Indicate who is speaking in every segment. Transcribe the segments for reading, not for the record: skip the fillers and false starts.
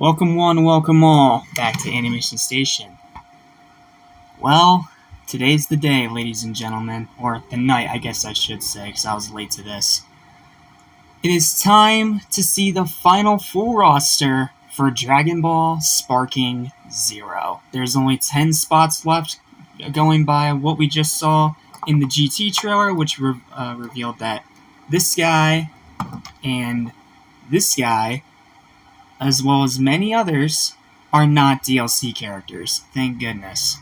Speaker 1: Welcome one, welcome all, back to Animation Station. Well, today's the day, ladies and gentlemen, or the night, I guess I should say, because I was late to this. It is time to see the final full roster for Dragon Ball Sparking Zero. There's only 10 spots left, going by what we just saw in the GT trailer, which revealed that this guy and this guy, as well as many others, are not DLC characters. Thank goodness.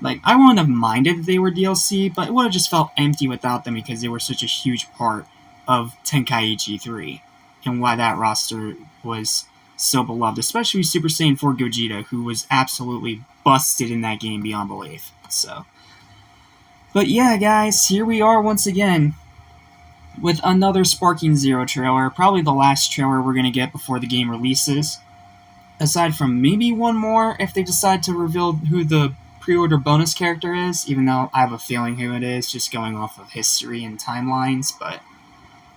Speaker 1: I wouldn't have minded if they were DLC, but it would have just felt empty without them because they were such a huge part of Tenkaichi 3 and why that roster was so beloved, especially Super Saiyan 4 Gogeta, who was absolutely busted in that game beyond belief. But yeah, guys, here we are once again with another Sparking Zero trailer, probably the last trailer we're going to get before the game releases. Aside from maybe one more if they decide to reveal who the pre-order bonus character is, even though I have a feeling who it is, just going off of history and timelines. But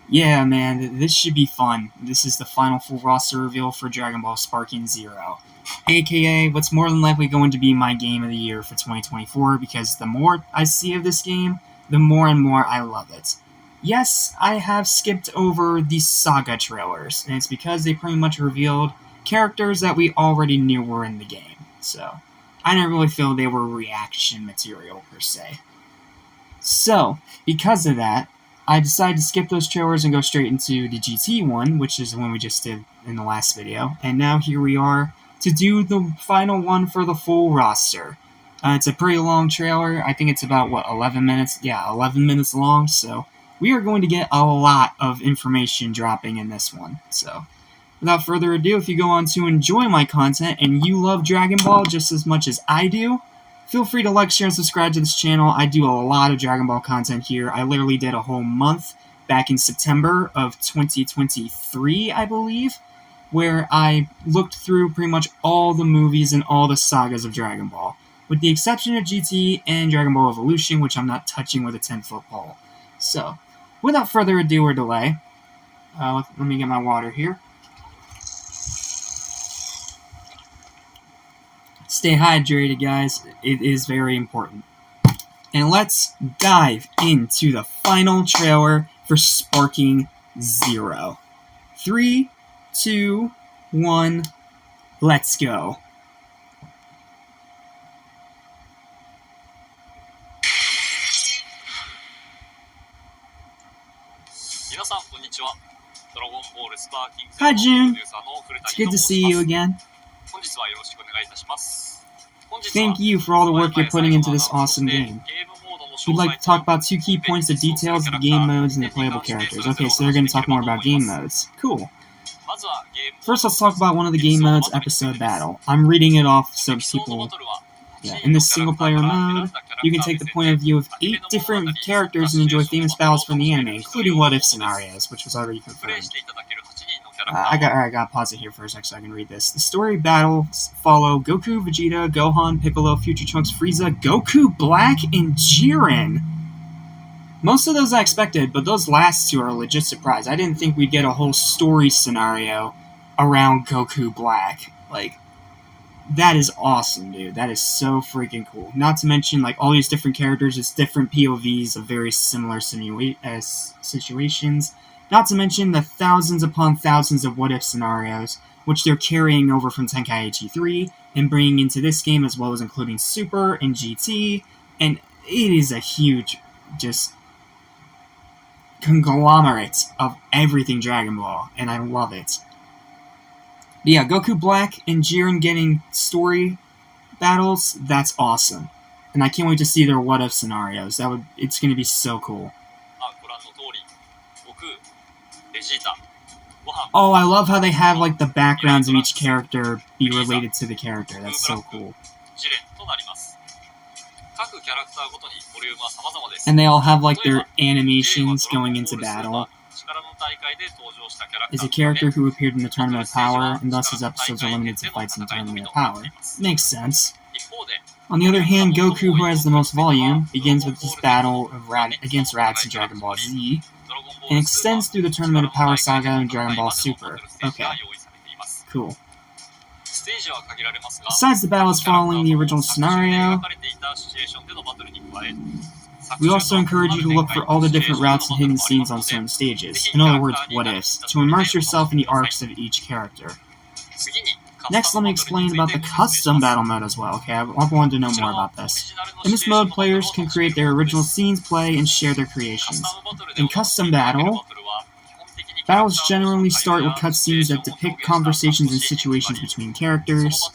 Speaker 1: yeah, man, this should be fun. This is the final full roster reveal for Dragon Ball Sparking Zero, aka what's more than likely going to be my game of the year for 2024, because the more I see of this game, the more and more I love it. Yes, I have skipped over the Saga trailers, and it's because they pretty much revealed characters that we already knew were in the game, so I didn't really feel they were reaction material per se. So, because of that, I decided to skip those trailers and go straight into the GT one, which is the one we just did in the last video, and now here we are to do the final one for the full roster. It's a pretty long trailer. I think it's about, 11 minutes? Yeah, 11 minutes long, so we are going to get a lot of information dropping in this one. So, without further ado, if you go on to enjoy my content and you love Dragon Ball just as much as I do, feel free to like, share, and subscribe to this channel. I do a lot of Dragon Ball content here. I literally did a whole month back in September of 2023, I believe, where I looked through pretty much all the movies and all the sagas of Dragon Ball, with the exception of GT and Dragon Ball Evolution, which I'm not touching with a 10-foot pole. So, without further ado or delay, let me get my water here. Stay hydrated, guys. It is very important. And let's dive into the final trailer for Sparking Zero. 3, 2, 1, let's go. Hi, June. It's good to see you again. Thank you for all the work you're putting into this awesome game. We'd like to talk about 2 key points, the details of the game modes and the playable characters. Okay, so they're going to talk more about game modes. Cool. First, let's talk about one of the game modes, Episode Battle. I'm reading it off so people... Yeah, in this single-player mode, you can take the point of view of 8 different characters and enjoy famous battles from the anime, including what-if scenarios, which was already confirmed. I gotta pause it here for a sec so I can read this. The story battles follow Goku, Vegeta, Gohan, Piccolo, Future Trunks, Frieza, Goku Black, and Jiren. Most of those I expected, but those last 2 are a legit surprise. I didn't think we'd get a whole story scenario around Goku Black. That is awesome, dude. That is so freaking cool. Not to mention, all these different characters, it's different POVs of very similar situations. Not to mention the thousands upon thousands of what-if scenarios, which they're carrying over from Tenkaichi 3 and bringing into this game, as well as including Super and GT, and it is a huge, just, conglomerate of everything Dragon Ball, and I love it. But yeah, Goku Black and Jiren getting story battles, that's awesome. And I can't wait to see their what-if scenarios. It's going to be so cool. Oh, I love how they have, the backgrounds of each character be related to the character. That's so cool. And they all have, their animations going into battle. Is a character who appeared in the Tournament of Power, and thus his episodes are limited to fights in the Tournament of Power. Makes sense. On the other hand, Goku, who has the most volume, begins with his battle against Raditz in Dragon Ball Z, and extends through the Tournament of Power saga and Dragon Ball Super. Okay. Cool. Besides the battles following the original scenario, we also encourage you to look for all the different routes and hidden scenes on certain stages. In other words, what-ifs, to immerse yourself in the arcs of each character. Next, let me explain about the custom battle mode as well. Okay, I wanted to know more about this. In this mode, players can create their original scenes, play, and share their creations. In custom battle, battles generally start with cutscenes that depict conversations and situations between characters.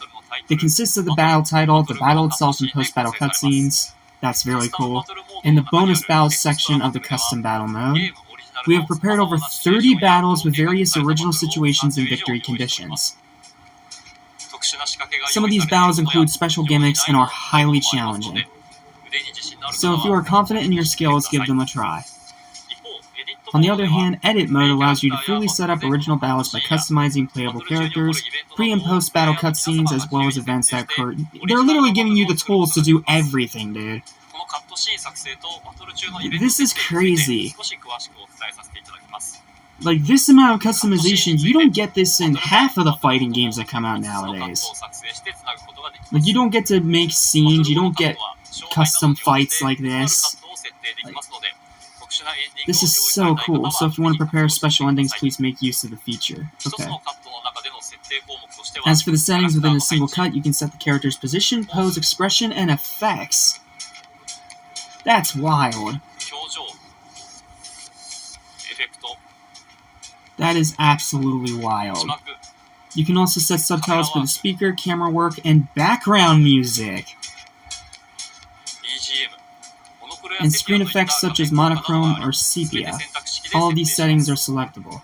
Speaker 1: They consist of the battle title, the battle itself, and post-battle cutscenes. That's really cool. In the bonus battles section of the custom battle mode, we have prepared over 30 battles with various original situations and victory conditions. Some of these battles include special gimmicks and are highly challenging. So if you are confident in your skills, give them a try. On the other hand, Edit mode allows you to fully set up original battles by customizing playable characters, pre- and post-battle cutscenes, as well as events that occur. They're literally giving you the tools to do everything, dude. This is crazy. Like, this amount of customization, you don't get this in half of the fighting games that come out nowadays. Like, you don't get to make scenes, you don't get custom fights like this. Like, this is so cool. So if you want to prepare special endings, please make use of the feature. Okay. As for the settings within a single cut, you can set the character's position, pose, expression, and effects. That's wild. That is absolutely wild. You can also set subtitles for the speaker, camera work, and background music. And screen effects such as monochrome or sepia. All of these settings are selectable.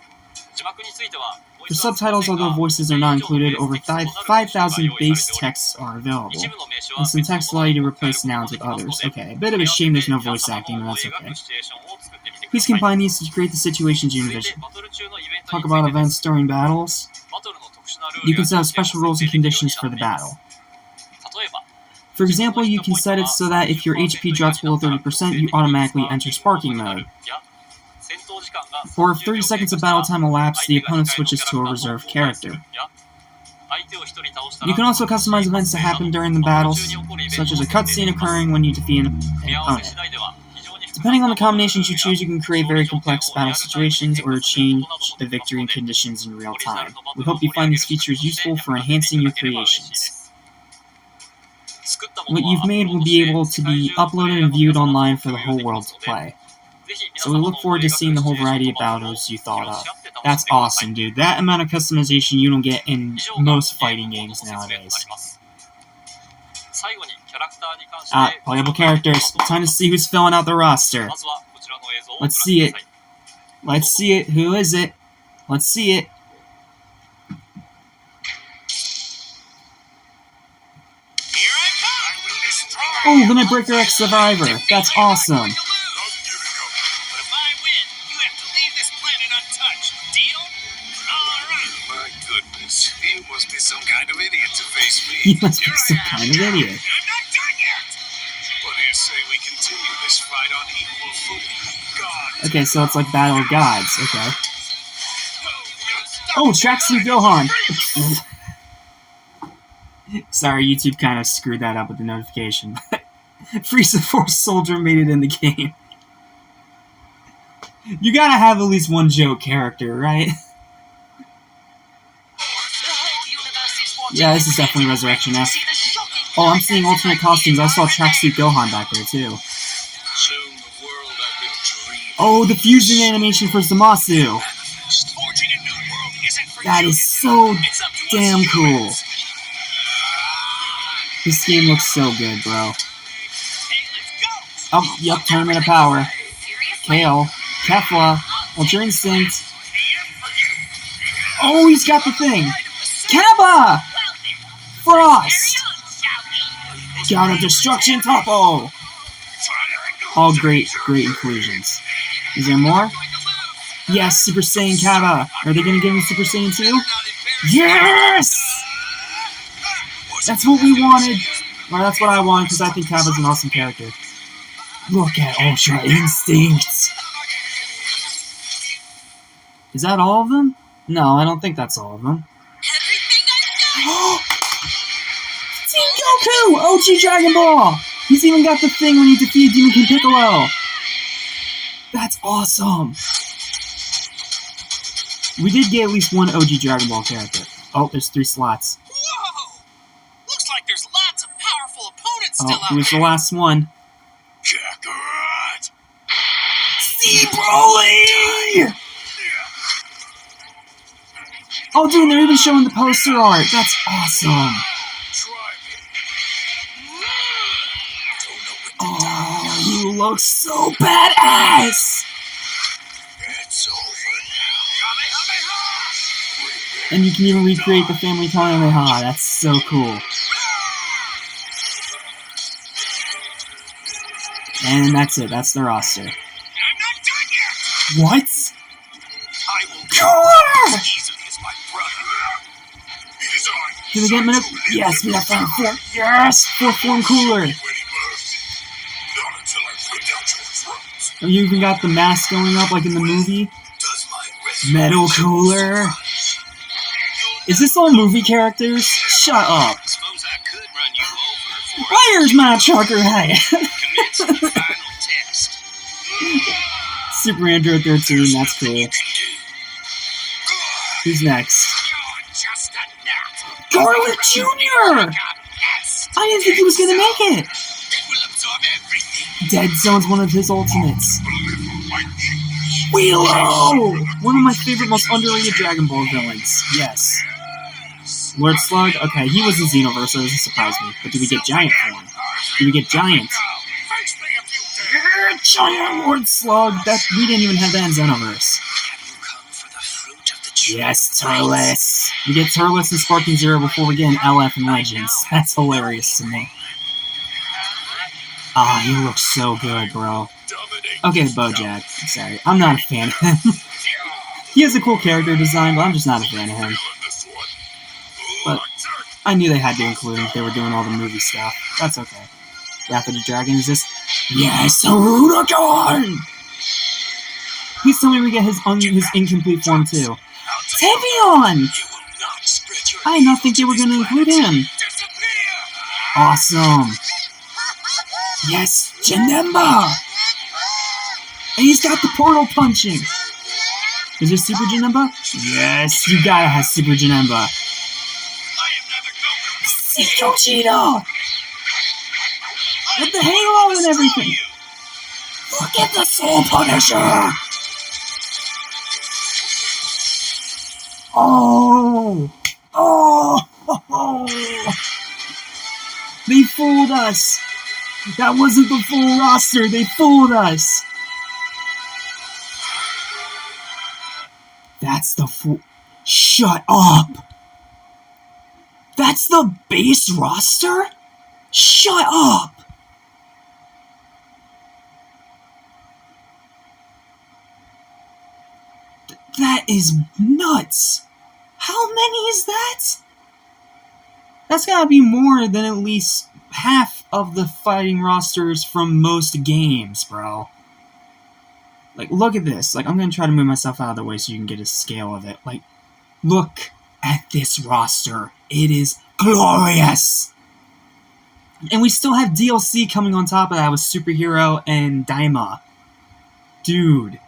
Speaker 1: For subtitles, although voices are not included, over 5,000 base texts are available. And some text allow you to replace nouns with others. Okay, a bit of a shame there's no voice acting, but that's okay. Please combine these to create the situations you envision. Talk about events during battles. You can set up special rules and conditions for the battle. For example, you can set it so that if your HP drops below 30%, you automatically enter sparking mode. Or if 30 seconds of battle time elapse, the opponent switches to a reserve character. You can also customize events that happen during the battles, such as a cutscene occurring when you defeat an opponent. Depending on the combinations you choose, you can create very complex battle situations or change the victory conditions in real time. We hope you find these features useful for enhancing your creations. What you've made will be able to be uploaded and viewed online for the whole world to play. So we look forward to seeing the whole variety of battles you thought of. That's awesome, dude. That amount of customization you don't get in most fighting games nowadays. Playable characters. Time to see who's filling out the roster. Let's see it. Let's see it. Who is it? Let's see it. Oh, the Nightbreaker X Survivor. That's awesome.
Speaker 2: You must be some kind of idiot to face me.
Speaker 1: You must be some kind of idiot.
Speaker 2: I'm not done yet. What do you say we continue this fight on equal footing? God.
Speaker 1: Okay, so it's like Battle of Gods. Okay. Oh, Tracksuit Gohan. Sorry, YouTube kind of screwed that up with the notification. Frieza Force Soldier made it in the game. You gotta have at least one joke character, right? Yeah, this is definitely Resurrection F. Oh, I'm seeing alternate costumes. I saw Tracksuit Gohan back there, too. Oh, the fusion animation for Zamasu! That is so damn cool. This game looks so good, bro. Oh, yep, Tournament of Power. Kale. Kefla. Ultra Instinct. Oh, he's got the thing! Kappa! Frost! God of Destruction Topo! All great inclusions. Is there more? Yes, Super Saiyan Kappa! Are they gonna give me Super Saiyan 2? Yes! That's what we wanted! Well, that's what I wanted, because I think Kappa's an awesome character. Look at Ultra Instinct! Is that all of them? No, I don't think that's all of them. Goku! OG Dragon Ball! He's even got the thing when you defeat Demon King Piccolo! That's awesome! We did get at least one OG Dragon Ball character. Oh, there's 3 slots.
Speaker 2: Whoa! Looks like there's lots of powerful opponents still out
Speaker 1: Who's the
Speaker 2: there.
Speaker 1: last one?
Speaker 2: Kakarot!
Speaker 1: See Broly! Oh, dude, they're even showing the poster art. That's awesome.
Speaker 2: Try me.
Speaker 1: Oh, you look so badass!
Speaker 2: It's over now. Kamehameha!
Speaker 1: And you can even recreate the family Kamehameha. That's so cool. And that's it. That's the roster.
Speaker 2: I'm not done yet!
Speaker 1: What?
Speaker 2: I will
Speaker 1: Cooler!
Speaker 2: as easily as my brother. It is I.
Speaker 1: Did we get minute? Yes, we got found 4. Yes! 4 form Cooler.
Speaker 2: Not until I put out your throats.
Speaker 1: And you even got the mask going up like in the movie.
Speaker 2: Does my
Speaker 1: Metal Cooler. Is this all movie characters? Shut up.
Speaker 2: Suppose I could run you over for
Speaker 1: Where's my trucker hat?
Speaker 2: commit to the final test.
Speaker 1: Super Android 13, that's cool.
Speaker 2: You can do.
Speaker 1: Who's next?
Speaker 2: You're just a gnat.
Speaker 1: Garlic Jr.! I didn't think he was gonna make it!
Speaker 2: It will absorb everything.
Speaker 1: Dead Zone's one of his ultimates.
Speaker 2: My genius.
Speaker 1: Wheelo! One of my favorite, most underrated Dragon Ball villains. Yes. Lord Slug? Okay, he was a Xenoverse, so it doesn't surprise me. But do we get Giant form? Do we get Giant?
Speaker 2: Face me if you dare.
Speaker 1: Giant Lord Slug! That we didn't even have that in Xenoverse.
Speaker 2: Have you come for the fruit of the tree?
Speaker 1: Yes, Turles! We get Turles and Sparking Zero before we get an LF in Legends. That's hilarious to me. Ah, he looks so good, bro.
Speaker 2: Dominate.
Speaker 1: Okay, Bojack. Sorry, I'm not a fan of him. He has a cool character design, but I'm just not a fan of him. But I knew they had to include him if they were doing all the movie stuff. That's okay. Wrath of the Dragon, is this? Yes, Hirudegarn! Please tell me we get his incomplete form too. Tavion!
Speaker 2: You will not spread your
Speaker 1: I did not think they were going to include him.
Speaker 2: disappear.
Speaker 1: Awesome. Yes, Janemba! And he's got the portal punching. Is there Super Janemba? Yes, you gotta have Super Janemba.
Speaker 2: I am never going to
Speaker 1: See Yoshida! With the halo and everything. Look at the Soul Punisher! Oh! Oh! They fooled us! That wasn't the full roster, they fooled us! That's the full... Shut up! That's the base roster? Shut up! That is nuts! How many is that? That's gotta be more than at least half of the fighting rosters from most games, bro. Like, look at this. Like, I'm gonna try to move myself out of the way so you can get a scale of it. Like, look at this roster. It is glorious! And we still have DLC coming on top of that with Superhero and Daima. Dude.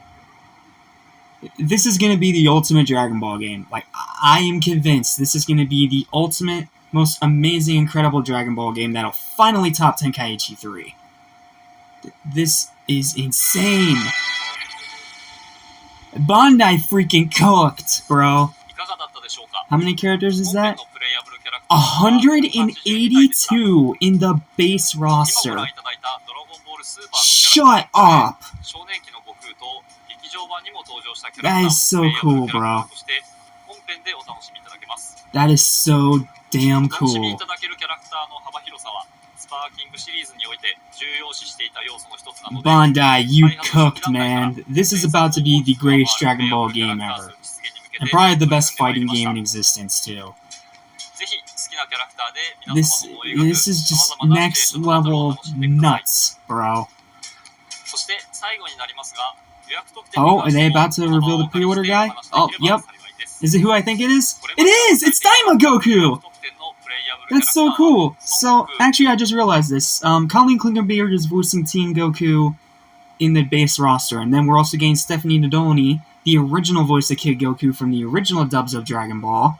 Speaker 1: This is gonna be the ultimate Dragon Ball game. Like, I am convinced this is gonna be the ultimate, most amazing, incredible Dragon Ball game that'll finally top Tenkaichi 3. This is insane. Bandai freaking cooked, bro. How many characters is that? 182 in the base roster. Shut up! That is so cool, bro. That is so damn cool. Bandai, you cooked, man. This is about to be the greatest Dragon Ball game ever. And probably the best fighting game in existence, too. This is just next level nuts, bro. Oh, are they about to reveal the pre-order guy? Oh, yep. Is it who I think it is? It is! It's Daima Goku! That's so cool. So, actually, I just realized this. Colleen Klinkenbeard is voicing Teen Goku in the base roster, and then we're also getting Stephanie Nadolny, the original voice of Kid Goku from the original dubs of Dragon Ball,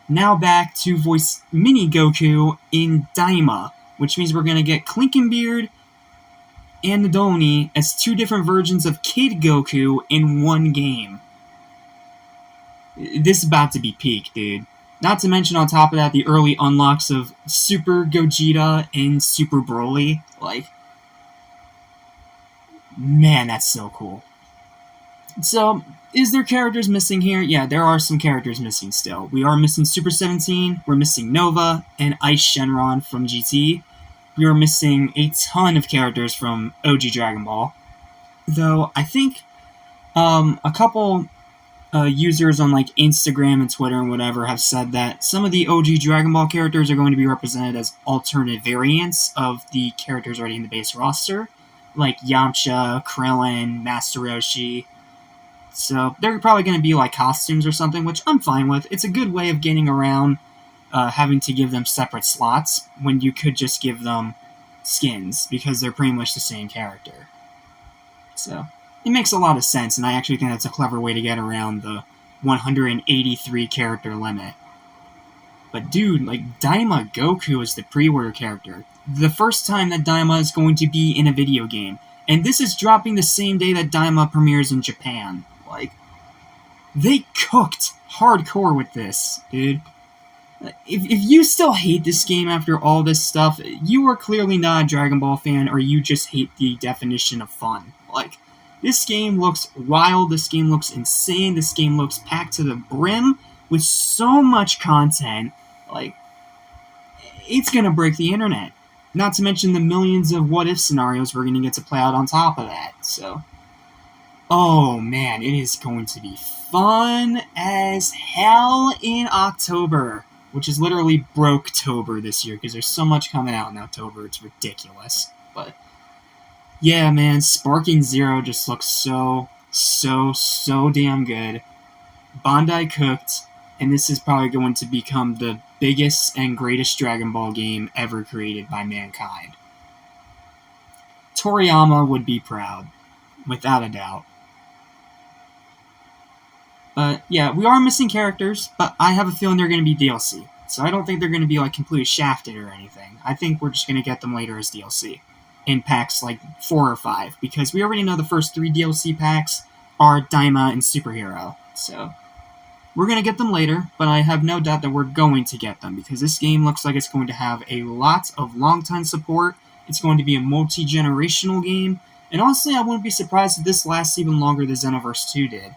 Speaker 1: now back to voice Mini Goku in Daima, which means we're going to get Klinkenbeard and Nadolny as two different versions of Kid Goku in one game. This is about to be peak, dude. Not to mention, on top of that, the early unlocks of Super Gogeta and Super Broly. Like, man, that's so cool. So, is there characters missing here? Yeah, there are some characters missing still. We are missing Super 17, we're missing Nova, and Ice Shenron from GT. We are missing a ton of characters from OG Dragon Ball. Though, I think a couple users on like Instagram and Twitter and whatever have said that some of the OG Dragon Ball characters are going to be represented as alternate variants of the characters already in the base roster, like Yamcha, Krillin, Master Roshi. So they're probably going to be like costumes or something, which I'm fine with. It's a good way of getting around having to give them separate slots when you could just give them skins, because they're pretty much the same character. So it makes a lot of sense, and I actually think that's a clever way to get around the 183 character limit. But dude, like, Daima Goku is the pre-order character. The first time that Daima is going to be in a video game. And this is dropping the same day that Daima premieres in Japan. Like, they cooked hardcore with this, dude. If you still hate this game after all this stuff, you are clearly not a Dragon Ball fan, or you just hate the definition of fun. Like, this game looks wild, this game looks insane, this game looks packed to the brim with so much content. Like, it's gonna break the internet. Not to mention the millions of what-if scenarios we're gonna get to play out on top of that, so. Oh man, it is going to be fun as hell in October, which is literally Broketober this year, because there's so much coming out in October, it's ridiculous. But yeah, man, Sparking Zero just looks so damn good. Bandai cooked, and this is probably going to become the biggest and greatest Dragon Ball game ever created by mankind. Toriyama would be proud, without a doubt. But yeah, we are missing characters, but I have a feeling they're going to be DLC. So I don't think they're going to be like completely shafted or anything. I think we're just going to get them later as DLC. In packs like 4 or 5, because we already know the first 3 DLC packs are Daima and Superhero. So we're going to get them later, but I have no doubt that we're going to get them, because this game looks like it's going to have a lot of long-time support. It's going to be a multi-generational game, and honestly, I wouldn't be surprised if this lasts even longer than Xenoverse 2 did.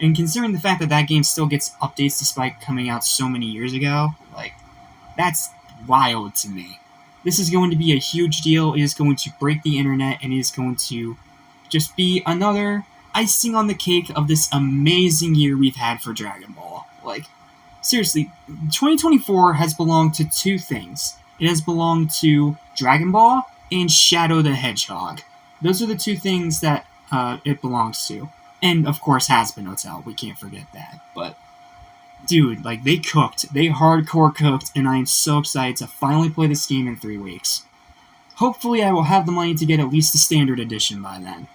Speaker 1: And considering the fact that that game still gets updates despite coming out so many years ago, like, that's wild to me. This is going to be a huge deal. It is going to break the internet, and it is going to just be another icing on the cake of this amazing year we've had for Dragon Ball. Like, seriously, 2024 has belonged to 2 things. It has belonged to Dragon Ball and Shadow the Hedgehog. Those are the 2 things that it belongs to. And, of course, Has-Been Hotel. We can't forget that. But, dude, like, they cooked. They hardcore cooked, and I am so excited to finally play this game in 3 weeks. Hopefully I will have the money to get at least the standard edition by then.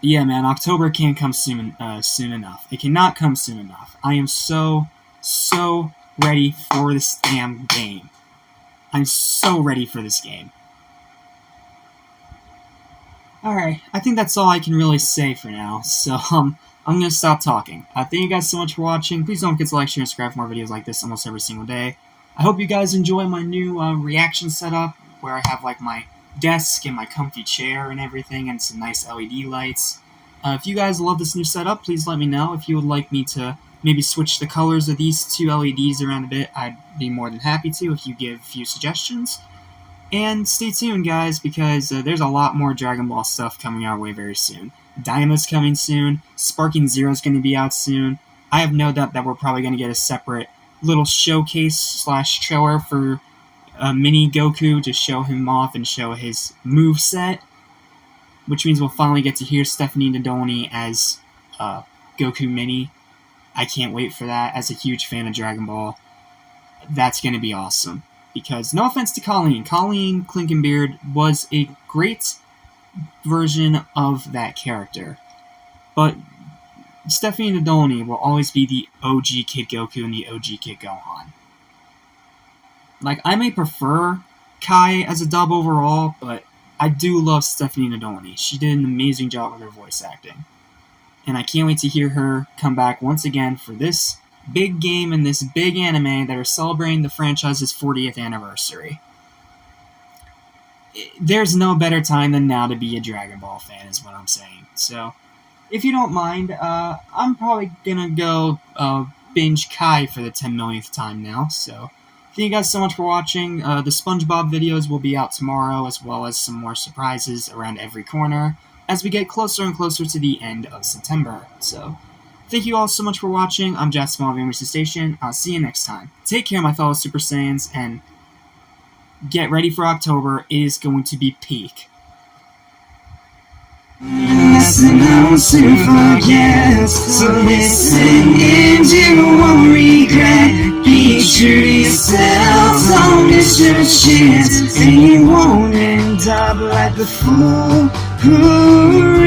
Speaker 1: Yeah, man, October can't come soon enough. It cannot come soon enough. I am so ready for this damn game. I'm so ready for this game. Alright, I think that's all I can really say for now, so I'm going to stop talking. Thank you guys so much for watching. Please don't forget to like, share, and subscribe for more videos like this almost every single day. I hope you guys enjoy my new reaction setup, where I have like my desk and my comfy chair and everything, and some nice LED lights. If you guys love this new setup, please let me know. If you would like me to maybe switch the colors of these 2 LEDs around a bit, I'd be more than happy to if you give a few suggestions. And stay tuned, guys, because there's a lot more Dragon Ball stuff coming our way very soon. Daima's coming soon. Sparking Zero's going to be out soon. I have no doubt that we're probably going to get a separate little showcase/trailer for Mini Goku to show him off and show his moveset, which means we'll finally get to hear Stephanie Nadolny as Goku Mini. I can't wait for that, as a huge fan of Dragon Ball. that's going to be awesome. Because, no offense to Colleen Klinkenbeard was a great version of that character. But Stephanie Nadolny will always be the OG Kid Goku and the OG Kid Gohan. Like, I may prefer Kai as a dub overall, but I do love Stephanie Nadolny. She did an amazing job with her voice acting. And I can't wait to hear her come back once again for this big game and this big anime that are celebrating the franchise's 40th anniversary. There's no better time than now to be a Dragon Ball fan, is what I'm saying. So, if you don't mind, I'm probably gonna go binge Kai for the 10 millionth time now. So, thank you guys so much for watching. The SpongeBob videos will be out tomorrow, as well as some more surprises around every corner as we get closer and closer to the end of September. So, thank you all so much for watching. I'm Jasper of Emerson Station. I'll see you next time. Take care, my fellow Super Saiyans, and get ready for October. It is going to be peak.
Speaker 3: Lesson I'll soon forget. So listen and you won't regret. Be true to yourself, don't miss your chance, and you won't end up like the fool who